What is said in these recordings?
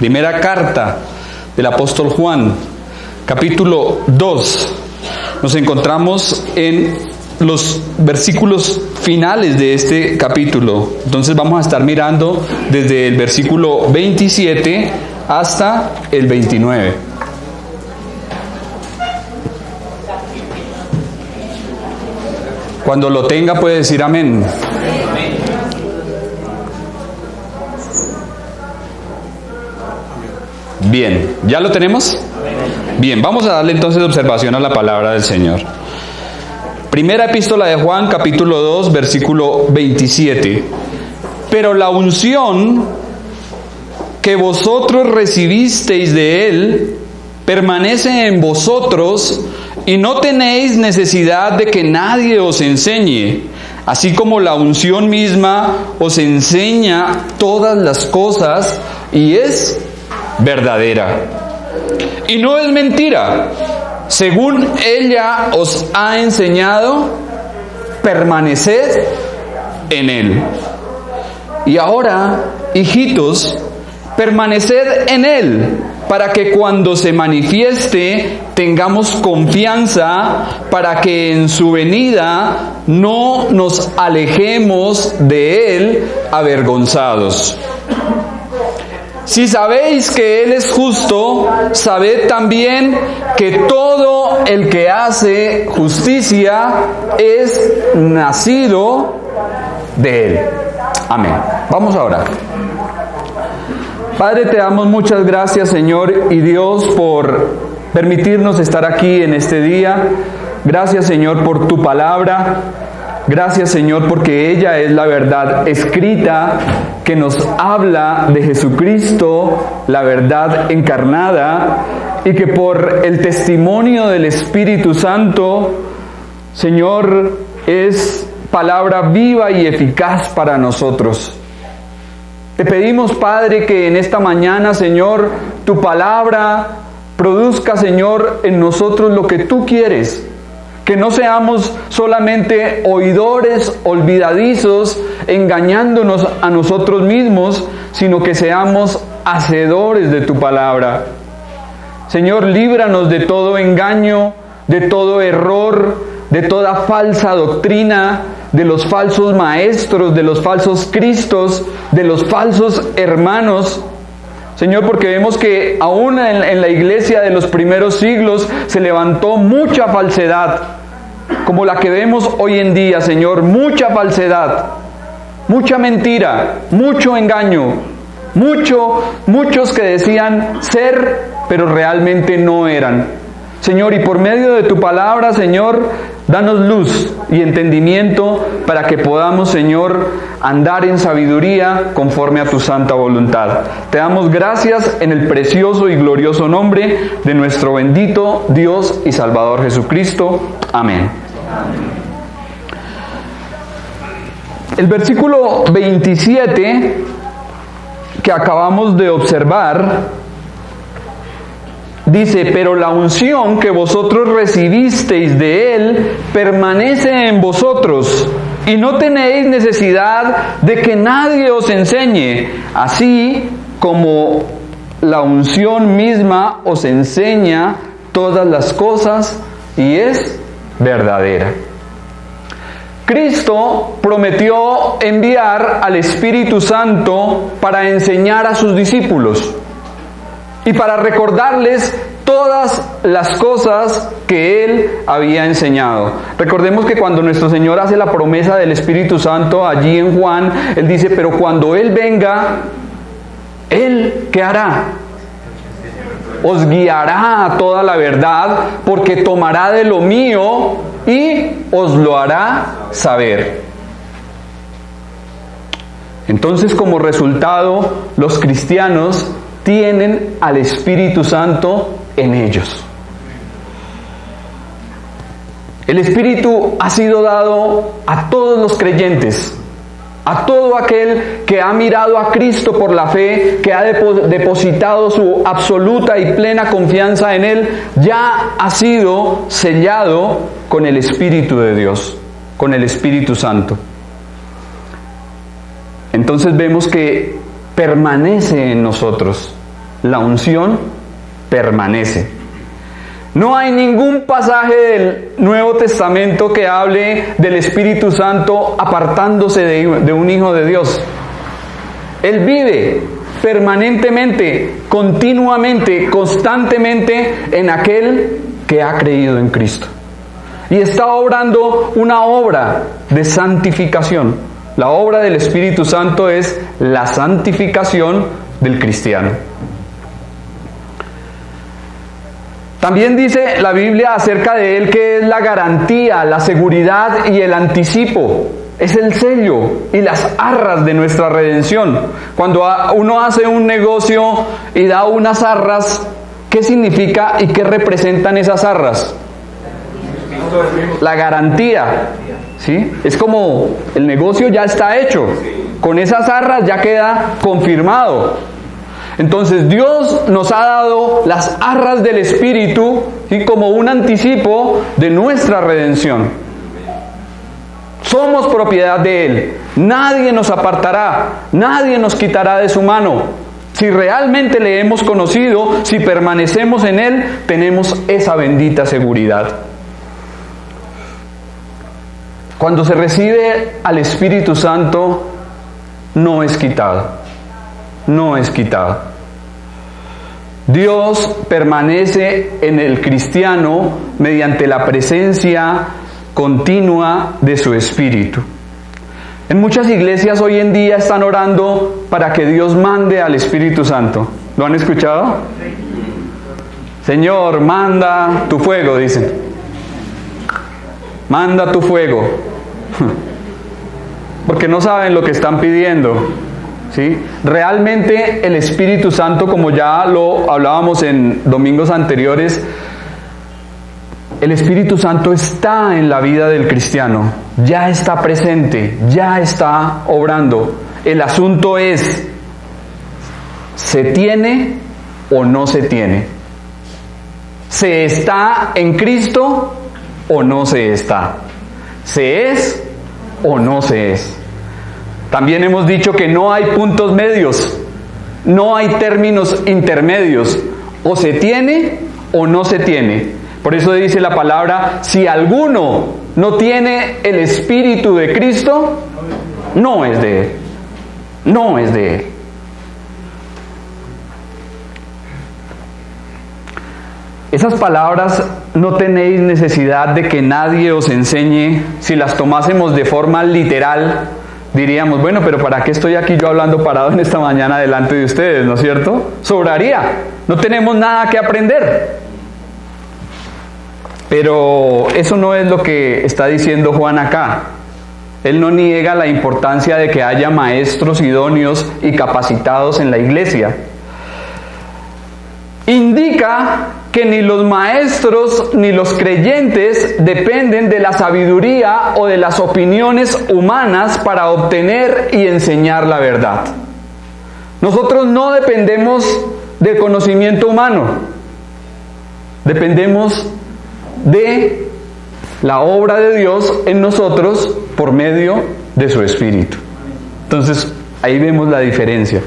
Primera carta del apóstol Juan, capítulo 2. Nos encontramos en los versículos finales de este capítulo. Entonces vamos a estar mirando desde el versículo 27 hasta el 29. Cuando lo tenga puede decir amén. Bien, ¿ya lo tenemos? Bien, vamos a darle entonces observación a la palabra del Señor. Primera epístola de Juan, capítulo 2, versículo 27. Pero la unción que vosotros recibisteis de Él permanece en vosotros y no tenéis necesidad de que nadie os enseñe, así como la unción misma os enseña todas las cosas y es verdadera. Y no es mentira. Según ella os ha enseñado, permaneced en Él. Y ahora, hijitos, permaneced en Él, para que cuando se manifieste tengamos confianza, para que en su venida no nos alejemos de Él avergonzados. Si sabéis que Él es justo, sabed también que todo el que hace justicia es nacido de Él. Amén. Vamos a orar. Padre, te damos muchas gracias, Señor y Dios, por permitirnos estar aquí en este día. Gracias, Señor, por tu palabra. Gracias, Señor, porque ella es la verdad escrita que nos habla de Jesucristo, la verdad encarnada, y que por el testimonio del Espíritu Santo, Señor, es palabra viva y eficaz para nosotros. Te pedimos, Padre, que en esta mañana, Señor, tu palabra produzca, Señor, en nosotros lo que tú quieres. Que no seamos solamente oidores olvidadizos, engañándonos a nosotros mismos, sino que seamos hacedores de tu palabra. Señor, líbranos de todo engaño, de todo error, de toda falsa doctrina, de los falsos maestros, de los falsos cristos, de los falsos hermanos. Señor, porque vemos que aún en la iglesia de los primeros siglos se levantó mucha falsedad, como la que vemos hoy en día, Señor, mucha falsedad, mucha mentira, mucho engaño, muchos que decían ser, pero realmente no eran. Señor, y por medio de tu palabra, Señor, danos luz y entendimiento para que podamos, Señor, andar en sabiduría conforme a tu santa voluntad. Te damos gracias en el precioso y glorioso nombre de nuestro bendito Dios y Salvador Jesucristo. Amén. El versículo 27 que acabamos de observar dice: pero la unción que vosotros recibisteis de Él permanece en vosotros, y no tenéis necesidad de que nadie os enseñe, así como la unción misma os enseña todas las cosas y es verdadera. Cristo prometió enviar al Espíritu Santo para enseñar a sus discípulos y para recordarles todas las cosas que Él había enseñado. Recordemos que cuando nuestro Señor hace la promesa del Espíritu Santo allí en Juan, Él dice: pero cuando Él venga, ¿Él qué hará? Os guiará a toda la verdad, porque tomará de lo mío y os lo hará saber. Entonces, como resultado, los cristianos tienen al Espíritu Santo en ellos. El Espíritu ha sido dado a todos los creyentes, a todo aquel que ha mirado a Cristo por la fe, que ha depositado su absoluta y plena confianza en Él, ya ha sido sellado con el Espíritu de Dios, con el Espíritu Santo. Entonces vemos que permanece en nosotros. la unción permanece. No hay ningún pasaje del Nuevo Testamento que hable del Espíritu Santo apartándose de un hijo de Dios. Él vive permanentemente, continuamente, constantemente en aquel que ha creído en Cristo. Y está obrando una obra de santificación. La obra del Espíritu Santo es la santificación del cristiano. También dice la Biblia acerca de Él que es la garantía, la seguridad y el anticipo. Es el sello y las arras de nuestra redención. Cuando uno hace un negocio y da unas arras, ¿qué significa y qué representan esas arras? La garantía, ¿sí? Es como el negocio ya está hecho. Con esas arras ya queda confirmado. Entonces Dios nos ha dado las arras del Espíritu, ¿sí? Como un anticipo de nuestra redención. Somos propiedad de Él. Nadie nos apartará, nadie nos quitará de su mano. Si realmente le hemos conocido, si permanecemos en Él, tenemos esa bendita seguridad. Cuando se recibe al Espíritu Santo, no es quitado. No es quitado. Dios permanece en el cristiano mediante la presencia continua de su Espíritu. En muchas iglesias hoy en día están orando para que Dios mande al Espíritu Santo. ¿Lo han escuchado? Señor, manda tu fuego, dicen. Manda tu fuego. Porque no saben lo que están pidiendo. ¿Sí? Realmente el Espíritu Santo, como ya lo hablábamos en domingos anteriores, el Espíritu Santo está en la vida del cristiano, ya está presente, ya está obrando. El asunto es, ¿se tiene o no se tiene? ¿Se está en Cristo o no se está? ¿Se es o no se es? También hemos dicho que no hay puntos medios, no hay términos intermedios, o se tiene o no se tiene. Por eso dice la palabra, si alguno no tiene el Espíritu de Cristo, no es de Él, no es de Él. Esas palabras no tenéis necesidad de que nadie os enseñe. Si las tomásemos de forma literal, diríamos, bueno, pero ¿para qué estoy aquí yo hablando parado en esta mañana delante de ustedes? ¿No es cierto? Sobraría. No tenemos nada que aprender. Pero eso no es lo que está diciendo Juan acá. Él no niega la importancia de que haya maestros idóneos y capacitados en la iglesia. Indica que ni los maestros ni los creyentes dependen de la sabiduría o de las opiniones humanas para obtener y enseñar la verdad. Nosotros no dependemos del conocimiento humano, dependemos de la obra de Dios en nosotros por medio de su Espíritu. Entonces, ahí vemos la diferencia.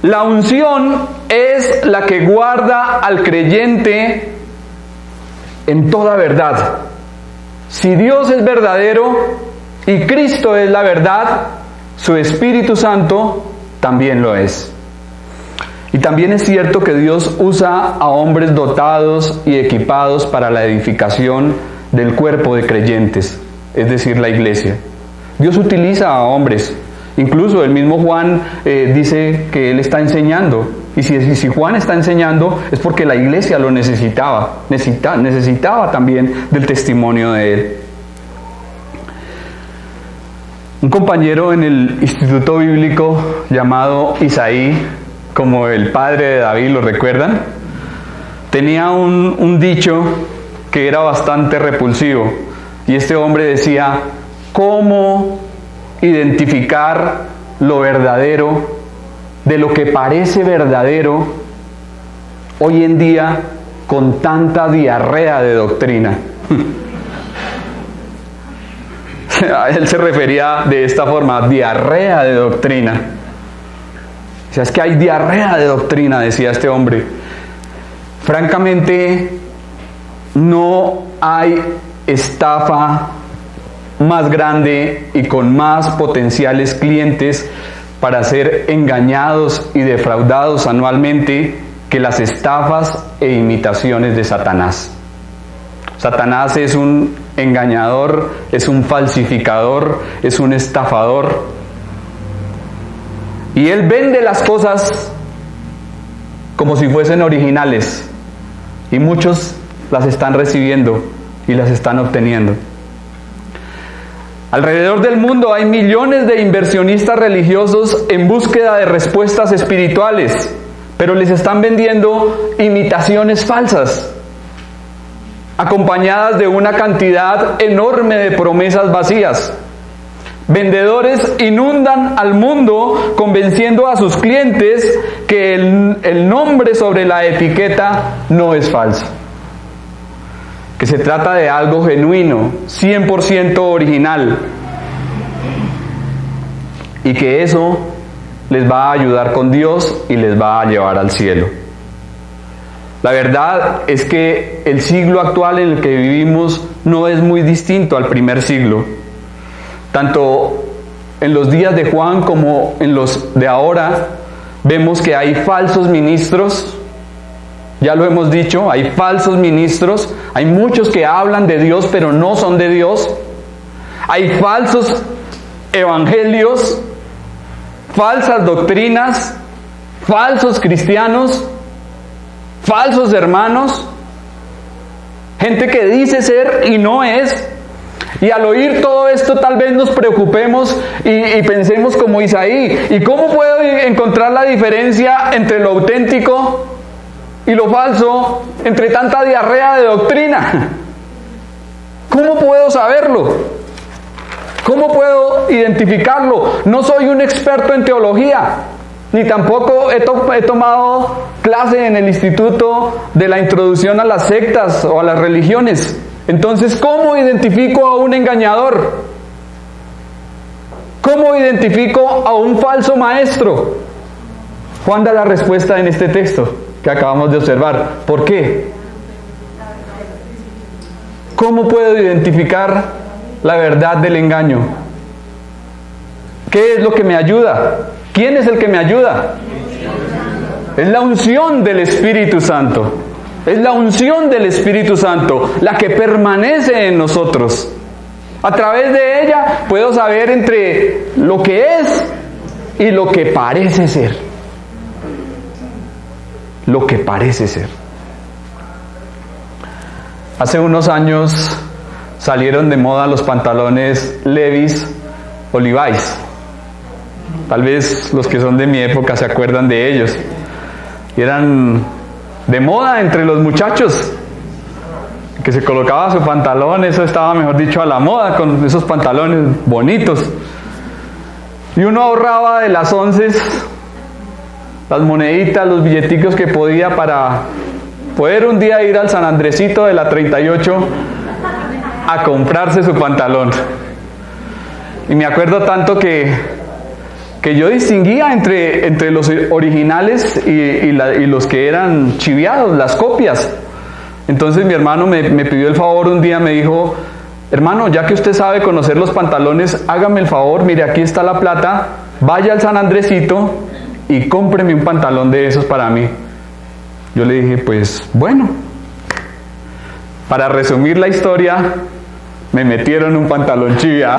La unción es la que guarda al creyente en toda verdad. Si Dios es verdadero y Cristo es la verdad, su Espíritu Santo también lo es. Y también es cierto que Dios usa a hombres dotados y equipados para la edificación del cuerpo de creyentes, es decir, la iglesia. Dios utiliza a hombres. Incluso el mismo Juan dice que él está enseñando. Y si Juan está enseñando es porque la iglesia lo necesitaba. Necesitaba también del testimonio de él. Un compañero en el instituto bíblico llamado Isaí, como el padre de David, ¿lo recuerdan? Tenía un dicho que era bastante repulsivo. Y este hombre decía, ¿cómo identificar lo verdadero de lo que parece verdadero hoy en día con tanta diarrea de doctrina? A él se refería de esta forma, diarrea de doctrina. O sea, es que hay diarrea de doctrina, decía este hombre. Francamente, no hay estafa más grande y con más potenciales clientes para ser engañados y defraudados anualmente que las estafas e imitaciones de Satanás. Satanás es un engañador, es un falsificador, es un estafador. Y él vende las cosas como si fuesen originales. Y muchos las están recibiendo y las están obteniendo. Alrededor del mundo hay millones de inversionistas religiosos en búsqueda de respuestas espirituales, pero les están vendiendo imitaciones falsas, acompañadas de una cantidad enorme de promesas vacías. Vendedores inundan al mundo convenciendo a sus clientes que el nombre sobre la etiqueta no es falso, que se trata de algo genuino, 100% original, y que eso les va a ayudar con Dios y les va a llevar al cielo. La verdad es que el siglo actual en el que vivimos no es muy distinto al primer siglo. Tanto en los días de Juan como en los de ahora, vemos que hay falsos ministros. Ya lo hemos dicho, hay falsos ministros, hay muchos que hablan de Dios pero no son de Dios. Hay falsos evangelios, falsas doctrinas, falsos cristianos, falsos hermanos, gente que dice ser y no es. Y al oír todo esto tal vez nos preocupemos y pensemos como Isaí, ¿y cómo puedo encontrar la diferencia entre lo auténtico y lo falso, entre tanta diarrea de doctrina? ¿Cómo puedo saberlo? ¿Cómo puedo identificarlo? No soy un experto en teología, ni tampoco he tomado clase en el Instituto de la Introducción a las Sectas o a las Religiones. Entonces, ¿cómo identifico a un engañador? ¿Cómo identifico a un falso maestro? Juan da la respuesta en este texto que acabamos de observar. ¿Por qué? ¿Cómo puedo identificar la verdad del engaño? ¿Qué es lo que me ayuda? ¿Quién es el que me ayuda? Es la unción del Espíritu Santo. Es la unción del Espíritu Santo la que permanece en nosotros. A través de ella puedo saber entre lo que es y lo que parece ser. Lo que parece ser. Hace unos años salieron de moda los pantalones Levi's o Levi's. Tal vez los que son de mi época se acuerdan de ellos. Y eran de moda entre los muchachos, que se colocaba su pantalón, eso estaba, mejor dicho, a la moda, con esos pantalones bonitos. Y uno ahorraba de las onces, las moneditas, los billeticos que podía para poder un día ir al San Andresito de la 38 a comprarse su pantalón. Y me acuerdo tanto que yo distinguía entre los originales y los que eran chiviados, las copias. Entonces mi hermano me pidió el favor un día, me dijo: hermano, ya que usted sabe conocer los pantalones, hágame el favor, mire, aquí está la plata, vaya al San Andresito y cómpreme un pantalón de esos para mí. Yo le dije, pues bueno. Para resumir la historia, me metieron un pantalón chivia.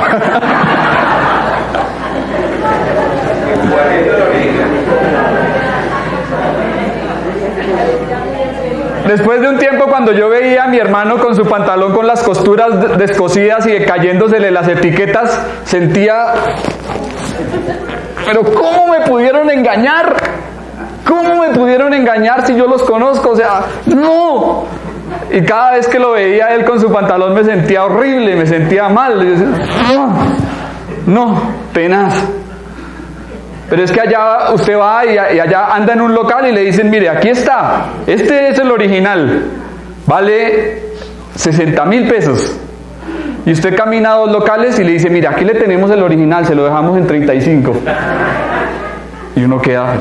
Después de un tiempo, cuando yo veía a mi hermano con su pantalón con las costuras descosidas y cayéndosele las etiquetas, sentía, pero ¿cómo me pudieron engañar? ¿Cómo me pudieron engañar si yo los conozco? O sea, no. Y cada vez que lo veía él con su pantalón me sentía horrible, me sentía mal. Y decía, no, tenaz. Pero es que allá usted va y allá anda en un local y le dicen, mire, aquí está, este es el original, vale 60,000 pesos. Y usted camina a 2 locales y le dice, mire, aquí le tenemos el original, se lo dejamos en 35. Y uno queda,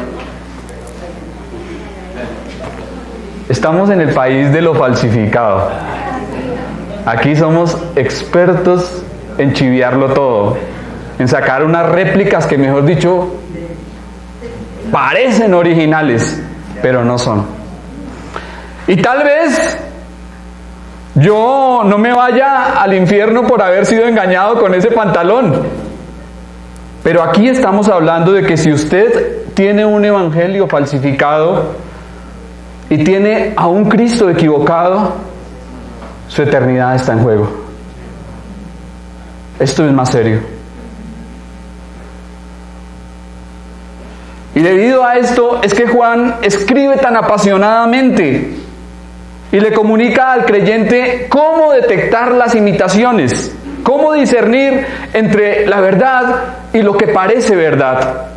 Estamos en el país de lo falsificado. Aquí somos expertos en chiviarlo todo, en sacar unas réplicas que, mejor dicho, parecen originales, pero no son. Y tal vez yo no me vaya al infierno por haber sido engañado con ese pantalón. Pero aquí estamos hablando de que si usted tiene un evangelio falsificado y tiene a un Cristo equivocado, su eternidad está en juego. Esto es más serio. Y debido a esto es que Juan escribe tan apasionadamente y le comunica al creyente cómo detectar las imitaciones, cómo discernir entre la verdad y lo que parece verdad.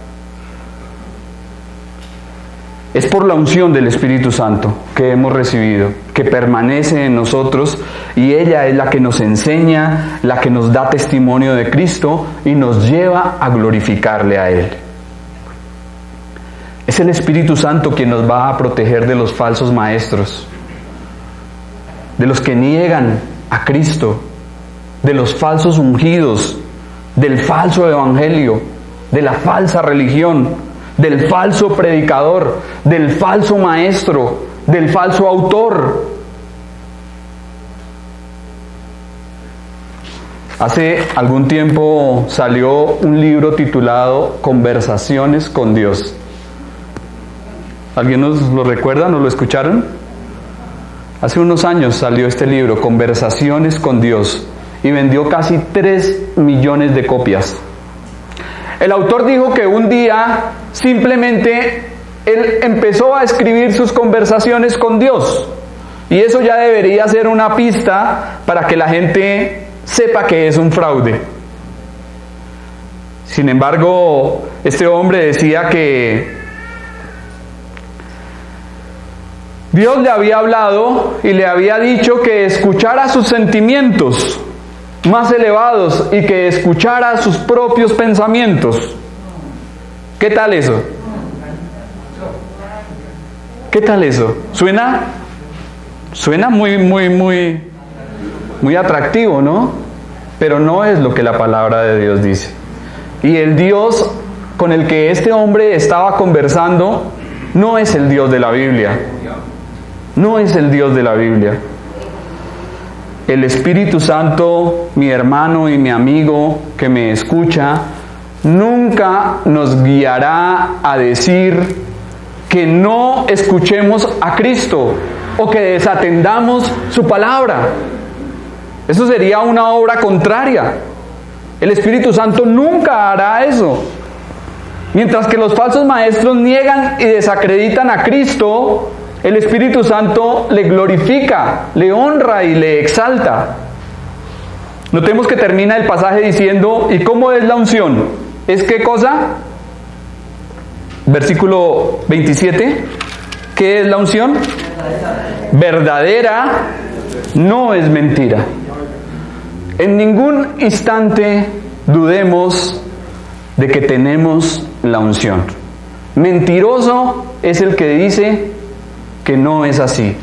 Es por la unción del Espíritu Santo que hemos recibido, que permanece en nosotros, y ella es la que nos enseña, la que nos da testimonio de Cristo y nos lleva a glorificarle a Él. Es el Espíritu Santo quien nos va a proteger de los falsos maestros, de los que niegan a Cristo, de los falsos ungidos, del falso evangelio, de la falsa religión, del falso predicador, del falso maestro, del falso autor. Hace algún tiempo salió un libro titulado Conversaciones con Dios. ¿Alguien nos lo recuerda? ¿Nos lo escucharon? Hace unos años salió este libro, Conversaciones con Dios, y vendió casi 3 millones de copias. El autor dijo que un día simplemente él empezó a escribir sus conversaciones con Dios, y eso ya debería ser una pista para que la gente sepa que es un fraude. Sin embargo, este hombre decía que Dios le había hablado y le había dicho que escuchara sus sentimientos más elevados y que escuchara sus propios pensamientos. ¿Qué tal eso? ¿Qué tal eso? Suena muy atractivo, ¿no? Pero no es lo que la palabra de Dios dice. Y el Dios con el que este hombre estaba conversando no es el Dios de la Biblia. No es el Dios de la Biblia. El Espíritu Santo, mi hermano y mi amigo que me escucha, nunca nos guiará a decir que no escuchemos a Cristo o que desatendamos su palabra. Eso sería una obra contraria. El Espíritu Santo nunca hará eso. Mientras que los falsos maestros niegan y desacreditan a Cristo, el Espíritu Santo le glorifica, le honra y le exalta. Notemos que termina el pasaje diciendo, ¿y cómo es la unción? ¿Es qué cosa? Versículo 27. ¿Qué es la unción? Verdadera, no es mentira. En ningún instante dudemos de que tenemos la unción. Mentiroso es el que dice que no es así.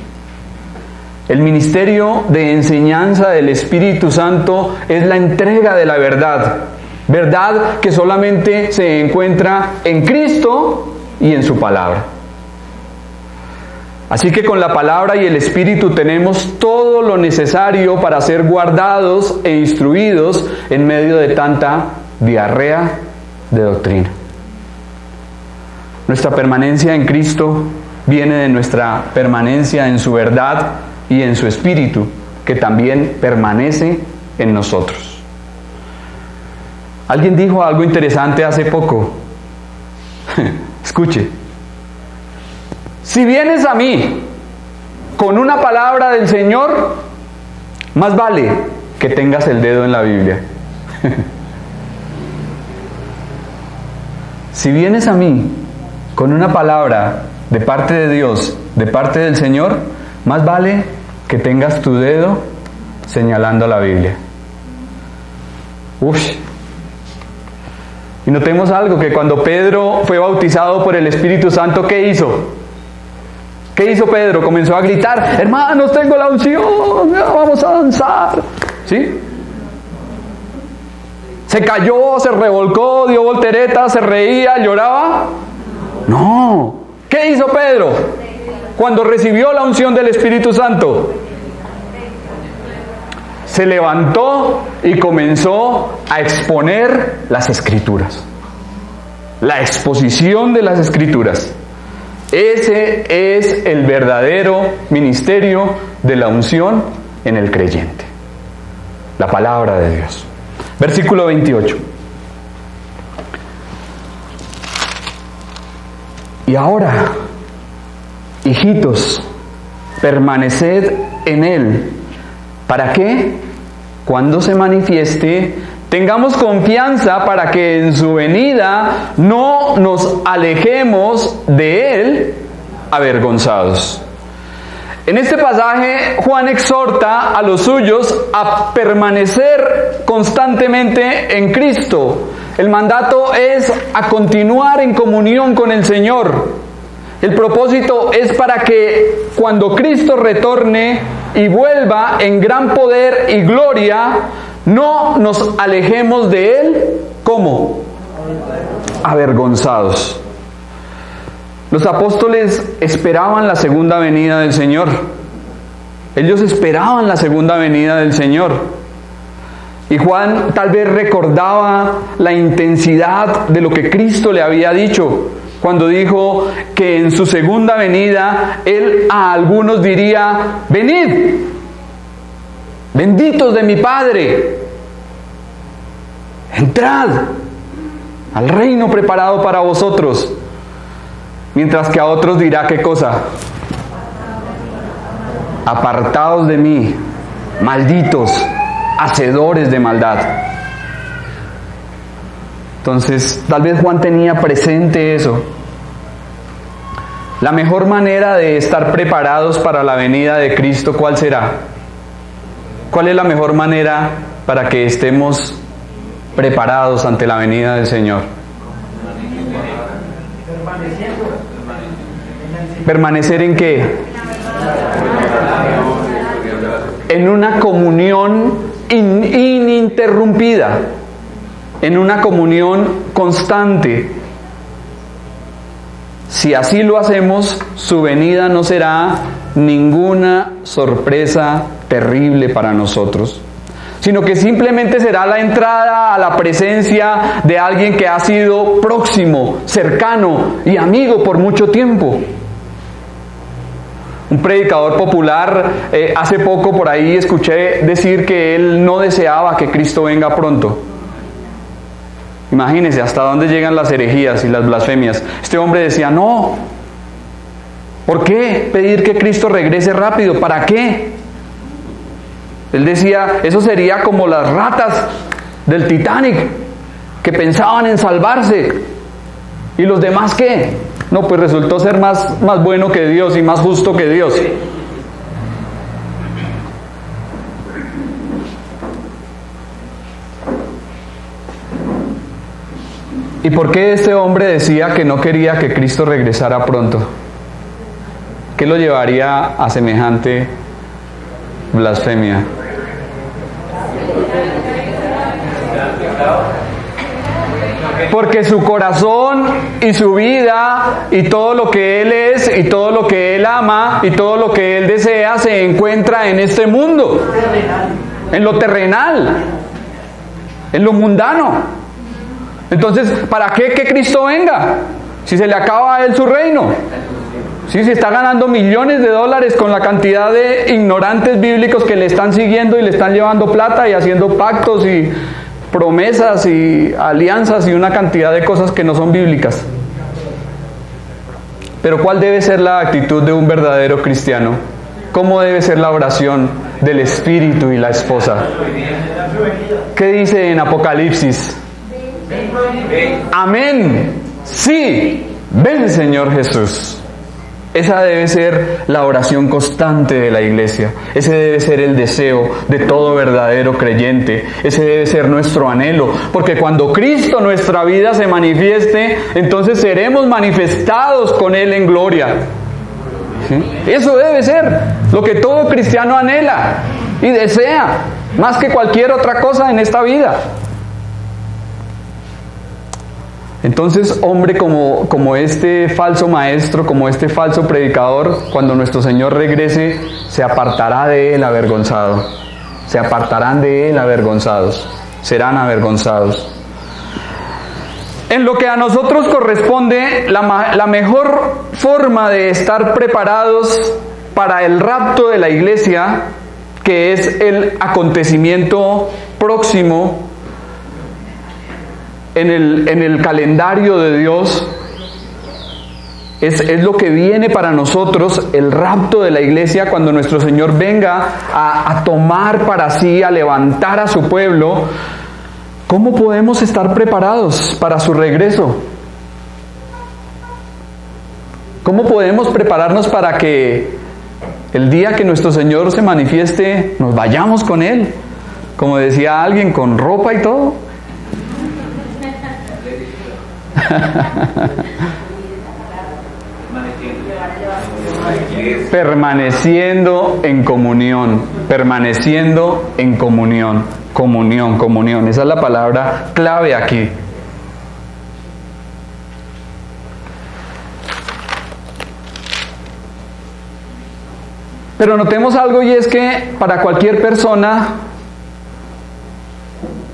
El ministerio de enseñanza del Espíritu Santo es la entrega de la verdad. Verdad que solamente se encuentra en Cristo y en su palabra. Así que con la palabra y el Espíritu tenemos todo lo necesario para ser guardados e instruidos en medio de tanta diarrea de doctrina. Nuestra permanencia en Cristo viene de nuestra permanencia en su verdad y en su Espíritu, que también permanece en nosotros. Alguien dijo algo interesante hace poco. Escuche. Si vienes a mí con una palabra del Señor, más vale que tengas el dedo en la Biblia. Si vienes a mí con una palabra de parte de Dios, de parte del Señor, más vale que tengas tu dedo señalando la Biblia. Y notemos algo, que cuando Pedro fue bautizado por el Espíritu Santo, ¿qué hizo? ¿Qué hizo Pedro? Comenzó a gritar, hermanos, tengo la unción, vamos a danzar. ¿Sí? ¿Se cayó, se revolcó, dio volteretas, se reía, lloraba? No. ¿Qué hizo Pedro cuando recibió la unción del Espíritu Santo? Se levantó y comenzó a exponer las Escrituras. La exposición de las Escrituras. Ese es el verdadero ministerio de la unción en el creyente. La palabra de Dios. Versículo 28. Y ahora, hijitos, permaneced en Él. ¿Para qué? Cuando se manifieste, tengamos confianza para que en su venida no nos alejemos de Él avergonzados. En este pasaje, Juan exhorta a los suyos a permanecer constantemente en Cristo. El mandato es a continuar en comunión con el Señor. El propósito es para que cuando Cristo retorne y vuelva en gran poder y gloria, no nos alejemos de Él. ¿Cómo? Avergonzados. Los apóstoles esperaban la segunda venida del Señor. Ellos esperaban la segunda venida del Señor. Y Juan tal vez recordaba la intensidad de lo que Cristo le había dicho cuando dijo que en su segunda venida Él a algunos diría: venid, benditos de mi Padre, entrad al reino preparado para vosotros. Mientras que a otros dirá, ¿qué cosa? Apartados de mí, malditos, hacedores de maldad. Entonces, tal vez Juan tenía presente eso. La mejor manera de estar preparados para la venida de Cristo, ¿cuál será? ¿Cuál es la mejor manera para que estemos preparados ante la venida del Señor? ¿Permanecer en qué? En una comunión ininterrumpida, en una comunión constante. Si así lo hacemos, su venida no será ninguna sorpresa terrible para nosotros, sino que simplemente será la entrada a la presencia de alguien que ha sido próximo, cercano y amigo por mucho tiempo. Un predicador popular, hace poco por ahí escuché decir que él no deseaba que Cristo venga pronto. Imagínense hasta dónde llegan las herejías y las blasfemias. Este hombre decía, no, ¿por qué pedir que Cristo regrese rápido? ¿Para qué? Él decía, eso sería como las ratas del Titanic, que pensaban en salvarse. ¿Y los demás qué? No, pues resultó ser más bueno que Dios y más justo que Dios. ¿Y por qué este hombre decía que no quería que Cristo regresara pronto? ¿Qué lo llevaría a semejante blasfemia? Porque su corazón y su vida y todo lo que él es y todo lo que él ama y todo lo que él desea se encuentra en este mundo, en lo terrenal, en lo mundano. Entonces, ¿para qué que Cristo venga? Si se le acaba a él su reino. Si está ganando millones de dólares con la cantidad de ignorantes bíblicos que le están siguiendo y le están llevando plata y haciendo pactos y promesas y alianzas y una cantidad de cosas que no son bíblicas. Pero ¿cuál debe ser la actitud de un verdadero cristiano? ¿Cómo debe ser la oración del Espíritu y la esposa? ¿Qué dice en Apocalipsis? Amén. Sí, ven Señor Jesús. Esa debe ser la oración constante de la iglesia. Ese debe ser el deseo de todo verdadero creyente. Ese debe ser nuestro anhelo. Porque cuando Cristo nuestra vida se manifieste, entonces seremos manifestados con Él en gloria. ¿Sí? Eso debe ser lo que todo cristiano anhela y desea, más que cualquier otra cosa en esta vida. Entonces, hombre como este falso maestro, como este falso predicador, cuando nuestro Señor regrese, se apartará de él avergonzado. Se apartarán de él avergonzados. Serán avergonzados. En lo que a nosotros corresponde, la mejor forma de estar preparados para el rapto de la iglesia, que es el acontecimiento próximo en el calendario de Dios, es lo que viene para nosotros, el rapto de la iglesia, cuando nuestro Señor venga a tomar para sí, a levantar a su pueblo. ¿Cómo podemos estar preparados para su regreso? ¿Cómo podemos prepararnos para que el día que nuestro Señor se manifieste, nos vayamos con Él? Como decía alguien, con ropa y todo. Permaneciendo en comunión, permaneciendo en comunión, comunión. Esa es la palabra clave aquí. Pero notemos algo, y es que para cualquier persona,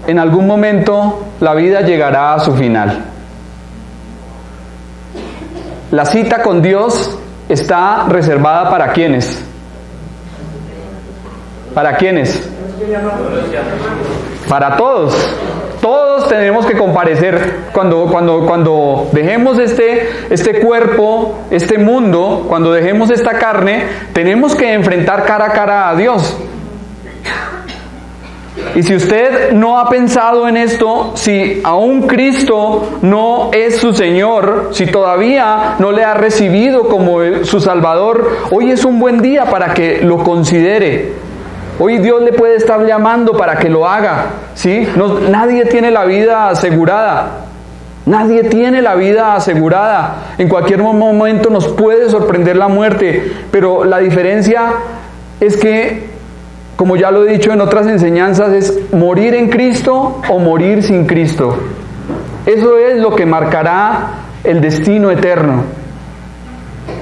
en algún momento la vida llegará a su final. La cita con Dios está reservada ¿para quiénes? ¿Para quiénes? Para todos. Todos tenemos que comparecer cuando dejemos este cuerpo, este mundo, cuando dejemos esta carne, tenemos que enfrentar cara a cara a Dios. Y si usted no ha pensado en esto, si aún Cristo no es su Señor, si todavía no le ha recibido como su Salvador, hoy es un buen día para que lo considere. Hoy Dios le puede estar llamando para que lo haga, ¿sí? Nadie tiene la vida asegurada. Nadie tiene la vida asegurada. En cualquier momento nos puede sorprender la muerte, pero la diferencia es que, como ya lo he dicho en otras enseñanzas, es morir en Cristo o morir sin Cristo. Eso es lo que marcará el destino eterno.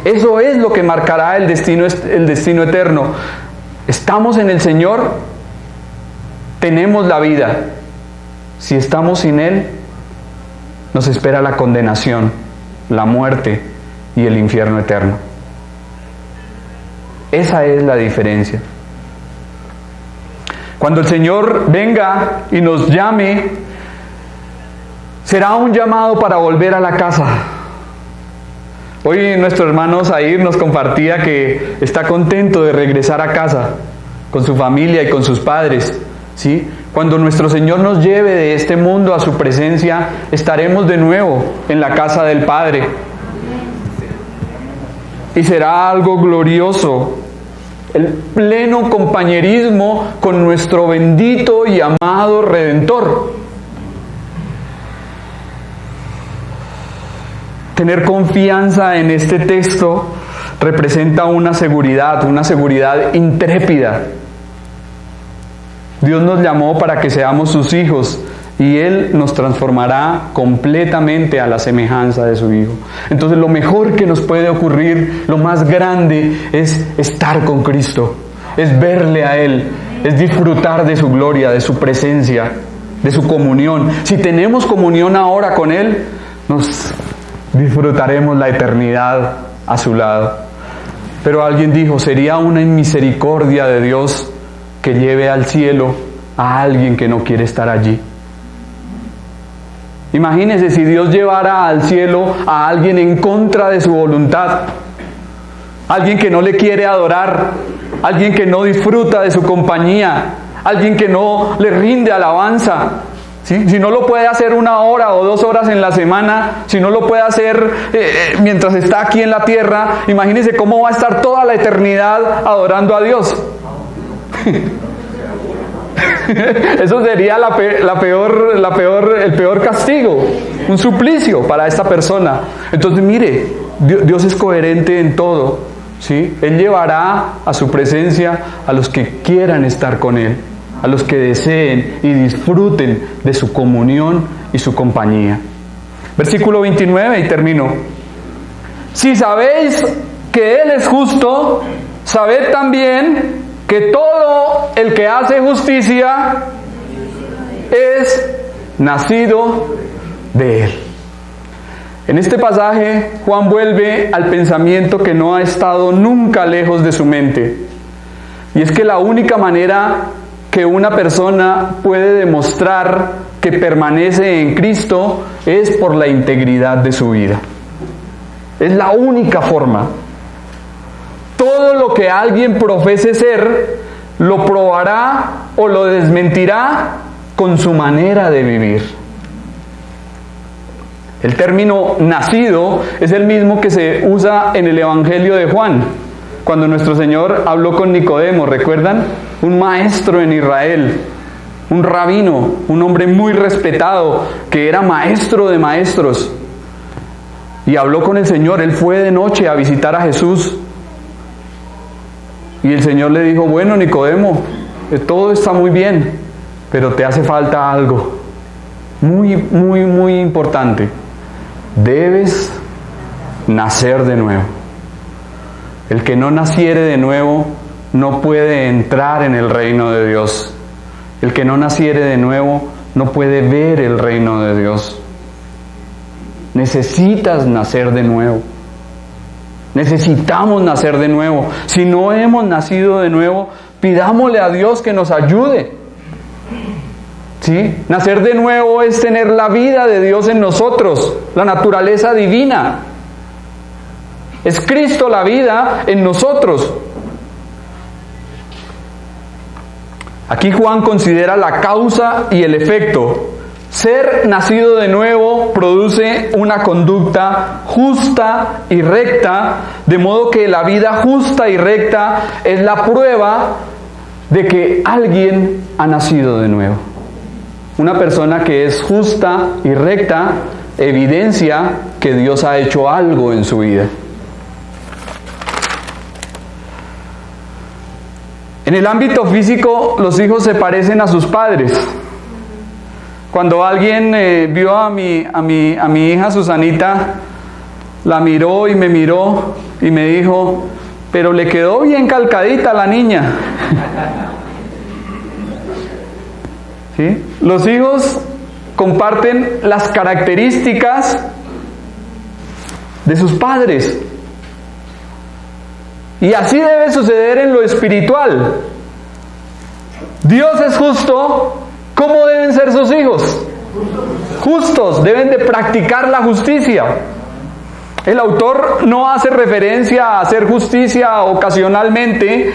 Eso es lo que marcará el destino eterno. Estamos en el Señor, tenemos la vida. Si estamos sin Él, nos espera la condenación, la muerte y el infierno eterno. Esa es la diferencia. Cuando el Señor venga y nos llame, será un llamado para volver a la casa. Hoy nuestro hermano Zahir nos compartía que está contento de regresar a casa con su familia y con sus padres, ¿sí? Cuando nuestro Señor nos lleve de este mundo a su presencia, estaremos de nuevo en la casa del Padre. Y será algo glorioso, el pleno compañerismo con nuestro bendito y amado Redentor. Tener confianza en este texto representa una seguridad intrépida. Dios nos llamó para que seamos sus hijos y Él nos transformará completamente a la semejanza de su Hijo. Entonces lo mejor que nos puede ocurrir, lo más grande, es estar con Cristo, es verle a Él, es disfrutar de su gloria, de su presencia, de su comunión. Si tenemos comunión ahora con Él, nos disfrutaremos la eternidad a su lado. Pero alguien dijo, sería una misericordia de Dios que lleve al cielo a alguien que no quiere estar allí. Imagínese si Dios llevara al cielo a alguien en contra de su voluntad, alguien que no le quiere adorar, alguien que no disfruta de su compañía, alguien que no le rinde alabanza. ¿Sí? Si no lo puede hacer 1 hora o 2 horas en la semana, si no lo puede hacer mientras está aquí en la tierra, imagínese cómo va a estar toda la eternidad adorando a Dios. Eso sería el peor castigo, un suplicio para esta persona. Entonces mire, Dios es coherente en todo. ¿sí? Él llevará a su presencia a los que quieran estar con Él, a los que deseen y disfruten de su comunión y su compañía. Versículo 29 y termino. Si sabéis que Él es justo, sabed también que todo el que hace justicia es nacido de Él. En este pasaje, Juan vuelve al pensamiento que no ha estado nunca lejos de su mente. Y es que la única manera que una persona puede demostrar que permanece en Cristo es por la integridad de su vida. Es la única forma. Todo lo que alguien profese ser, lo probará o lo desmentirá con su manera de vivir. El término nacido es el mismo que se usa en el Evangelio de Juan, cuando nuestro Señor habló con Nicodemo, ¿recuerdan? Un maestro en Israel, un rabino, un hombre muy respetado, que era maestro de maestros. Y habló con el Señor, él fue de noche a visitar a Jesús. Y el Señor le dijo, bueno, Nicodemo, todo está muy bien, pero te hace falta algo muy importante. Debes nacer de nuevo. El que no naciere de nuevo no puede entrar en el reino de Dios. El que no naciere de nuevo no puede ver el reino de Dios. Necesitas nacer de nuevo. Necesitamos nacer de nuevo. Si no hemos nacido de nuevo, pidámosle a Dios que nos ayude. ¿Sí? Nacer de nuevo es tener la vida de Dios en nosotros, la naturaleza divina. Es Cristo la vida en nosotros. Aquí Juan considera la causa y el efecto. Ser nacido de nuevo produce una conducta justa y recta, de modo que la vida justa y recta es la prueba de que alguien ha nacido de nuevo. Una persona que es justa y recta evidencia que Dios ha hecho algo en su vida. En el ámbito físico, los hijos se parecen a sus padres. Cuando alguien vio a mi hija Susanita, la miró y me miró y me dijo, pero le quedó bien calcadita la niña. ¿Sí? Los hijos comparten las características de sus padres. Y así debe suceder en lo espiritual. Dios es justo. ¿Cómo deben ser sus hijos? Justos. Deben de practicar la justicia. El autor no hace referencia a hacer justicia ocasionalmente,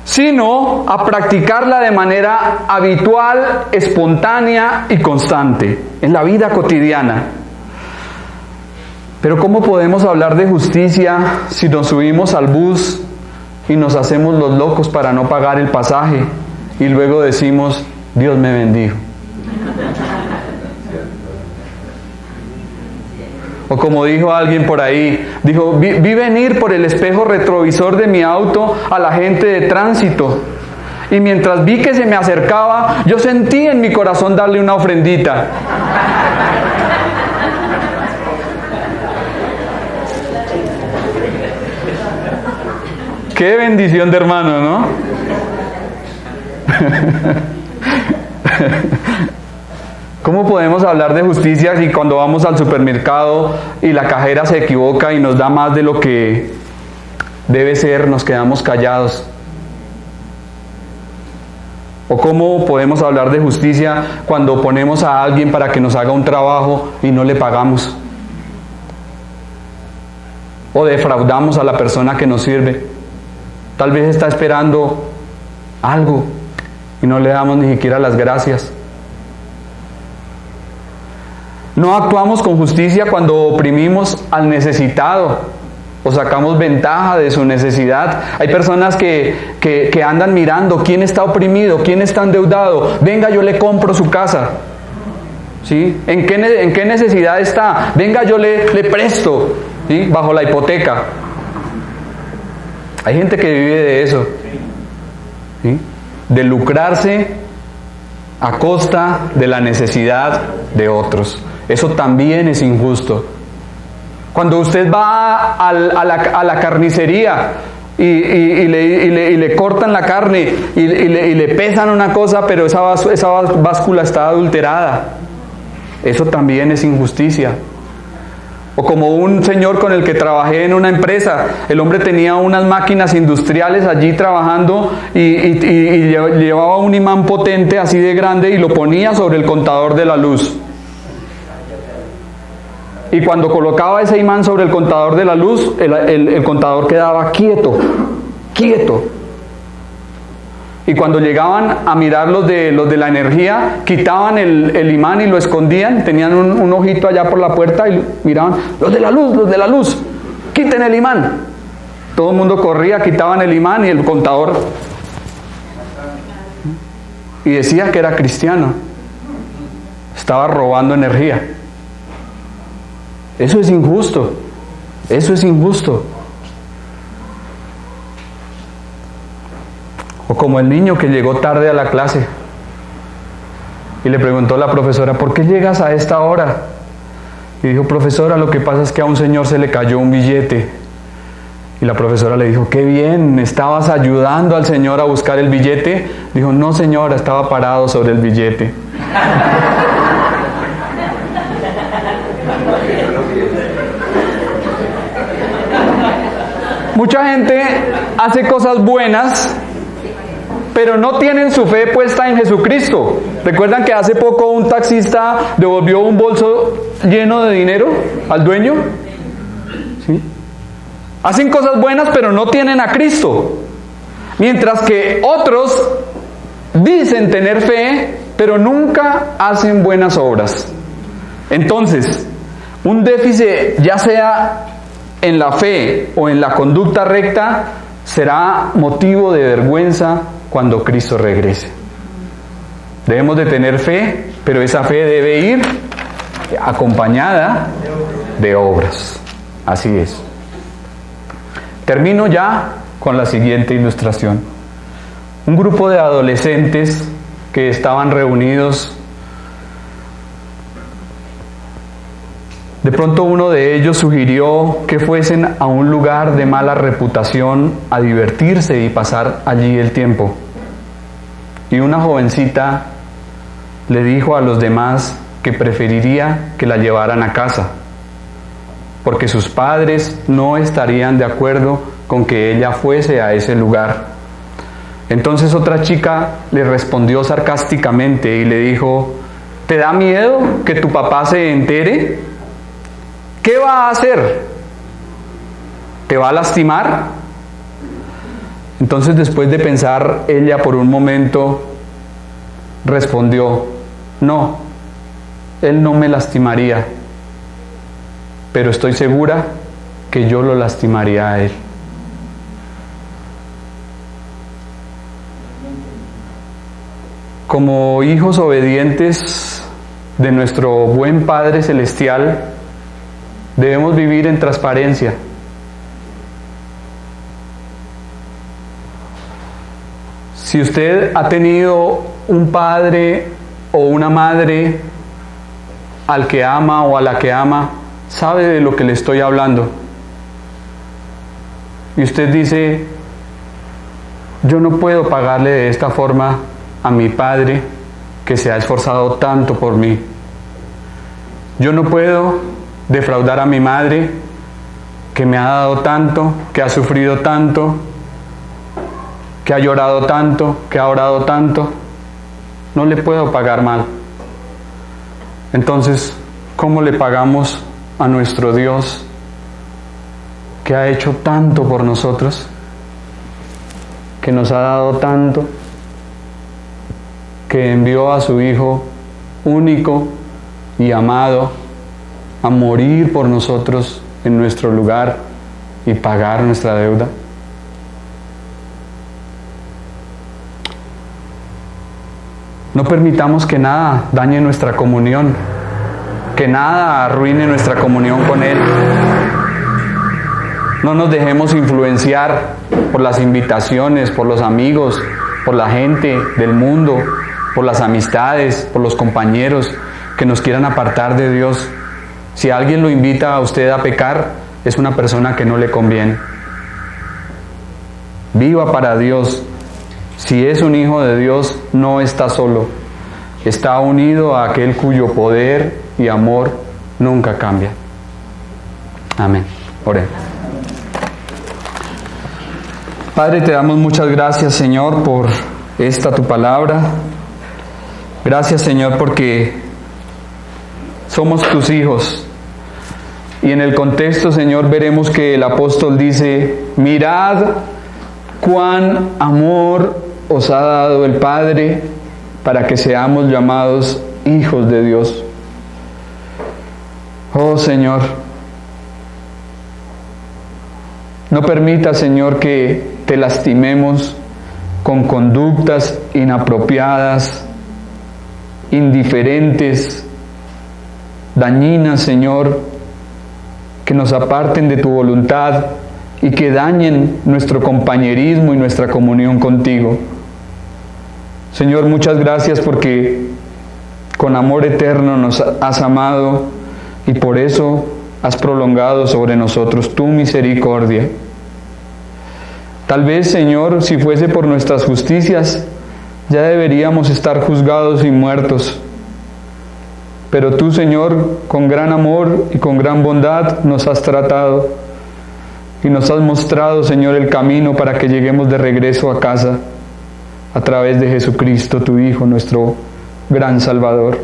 sino a practicarla de manera habitual, espontánea y constante, en la vida cotidiana. Pero ¿cómo podemos hablar de justicia si nos subimos al bus y nos hacemos los locos para no pagar el pasaje y luego decimos, Dios me bendijo? O como dijo alguien por ahí, dijo, vi venir por el espejo retrovisor de mi auto a la gente de tránsito. Y mientras vi que se me acercaba, yo sentí en mi corazón darle una ofrendita. Qué bendición de hermano, ¿no? ¿Cómo podemos hablar de justicia si cuando vamos al supermercado y la cajera se equivoca y nos da más de lo que debe ser, nos quedamos callados? ¿O cómo podemos hablar de justicia cuando ponemos a alguien para que nos haga un trabajo y no le pagamos? ¿O defraudamos a la persona que nos sirve? Tal vez está esperando algo y no le damos ni siquiera las gracias. No actuamos con justicia cuando oprimimos al necesitado o sacamos ventaja de su necesidad. Hay personas que andan mirando quién está oprimido, quién está endeudado. Venga, yo le compro su casa. ¿Sí? ¿En qué necesidad está? Venga, yo le presto, ¿sí? Bajo la hipoteca. Hay gente que vive de eso, ¿sí? De lucrarse a costa de la necesidad de otros. Eso también es injusto. Cuando usted va a la carnicería y le cortan la carne y le pesan una cosa, pero esa báscula está adulterada, eso también es injusticia. O como un señor con el que trabajé en una empresa, el hombre tenía unas máquinas industriales allí trabajando y llevaba un imán potente así de grande y lo ponía sobre el contador de la luz. Y cuando colocaba ese imán sobre el contador de la luz, el contador quedaba quieto. Y cuando llegaban a mirar los de la energía, quitaban el imán y lo escondían, tenían un ojito allá por la puerta y miraban, los de la luz, quiten el imán. Todo el mundo corría, quitaban el imán y el contador. Y decía que era cristiano. Estaba robando energía. Eso es injusto. Eso es injusto. O como el niño que llegó tarde a la clase y le preguntó a la profesora, ¿por qué llegas a esta hora? Y dijo, profesora, lo que pasa es que a un señor se le cayó un billete. Y la profesora le dijo, qué bien, ¿estabas ayudando al señor a buscar el billete? Dijo, no señora, estaba parado sobre el billete. Mucha gente hace cosas buenas, pero no tienen su fe puesta en Jesucristo. ¿Recuerdan que hace poco un taxista devolvió un bolso lleno de dinero al dueño? ¿Sí? Hacen cosas buenas, pero no tienen a Cristo. Mientras que otros dicen tener fe, pero nunca hacen buenas obras. Entonces, un déficit, ya sea en la fe o en la conducta recta, será motivo de vergüenza cuando Cristo regrese. Debemos de tener fe, pero esa fe debe ir acompañada de obras. Así es. Termino ya con la siguiente ilustración. Un grupo de adolescentes que estaban reunidos. De pronto uno de ellos sugirió que fuesen a un lugar de mala reputación a divertirse y pasar allí el tiempo. Y una jovencita le dijo a los demás que preferiría que la llevaran a casa, porque sus padres no estarían de acuerdo con que ella fuese a ese lugar. Entonces otra chica le respondió sarcásticamente y le dijo, ¿te da miedo que tu papá se entere? ¿Qué va a hacer? ¿Te va a lastimar? Entonces, después de pensar ella por un momento, respondió, no, él no me lastimaría, pero estoy segura que yo lo lastimaría a él. Como hijos obedientes de nuestro buen Padre Celestial, debemos vivir en transparencia. Si usted ha tenido un padre o una madre al que ama o a la que ama, sabe de lo que le estoy hablando. Y usted dice, yo no puedo pagarle de esta forma a mi padre que se ha esforzado tanto por mí. Yo no puedo defraudar a mi madre que me ha dado tanto, que ha sufrido tanto, que ha llorado tanto, que ha orado tanto. No le puedo pagar mal. Entonces, ¿cómo le pagamos a nuestro Dios que ha hecho tanto por nosotros, que nos ha dado tanto, que envió a su Hijo único y amado a morir por nosotros en nuestro lugar y pagar nuestra deuda? No permitamos que nada dañe nuestra comunión, que nada arruine nuestra comunión con Él. No nos dejemos influenciar por las invitaciones, por los amigos, por la gente del mundo, por las amistades, por los compañeros que nos quieran apartar de Dios. Si alguien lo invita a usted a pecar, es una persona que no le conviene. Viva para Dios. Si es un hijo de Dios, no está solo. Está unido a aquel cuyo poder y amor nunca cambia. Amén. Oremos. Padre, te damos muchas gracias, Señor, por esta tu palabra. Gracias, Señor, porque somos tus hijos. Y en el contexto, Señor, veremos que el apóstol dice: mirad cuán amor os ha dado el Padre para que seamos llamados hijos de Dios. Oh, Señor, no permita, Señor, que te lastimemos con conductas inapropiadas, indiferentes, dañinas, Señor, que nos aparten de tu voluntad y que dañen nuestro compañerismo y nuestra comunión contigo. Señor, muchas gracias porque con amor eterno nos has amado y por eso has prolongado sobre nosotros tu misericordia. Tal vez, Señor, si fuese por nuestras justicias, ya deberíamos estar juzgados y muertos. Pero tú, Señor, con gran amor y con gran bondad nos has tratado y nos has mostrado, Señor, el camino para que lleguemos de regreso a casa a través de Jesucristo, tu Hijo, nuestro gran Salvador.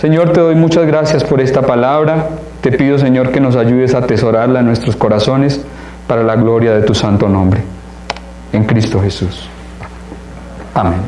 Señor, te doy muchas gracias por esta palabra. Te pido, Señor, que nos ayudes a atesorarla en nuestros corazones para la gloria de tu santo nombre. En Cristo Jesús. Amén.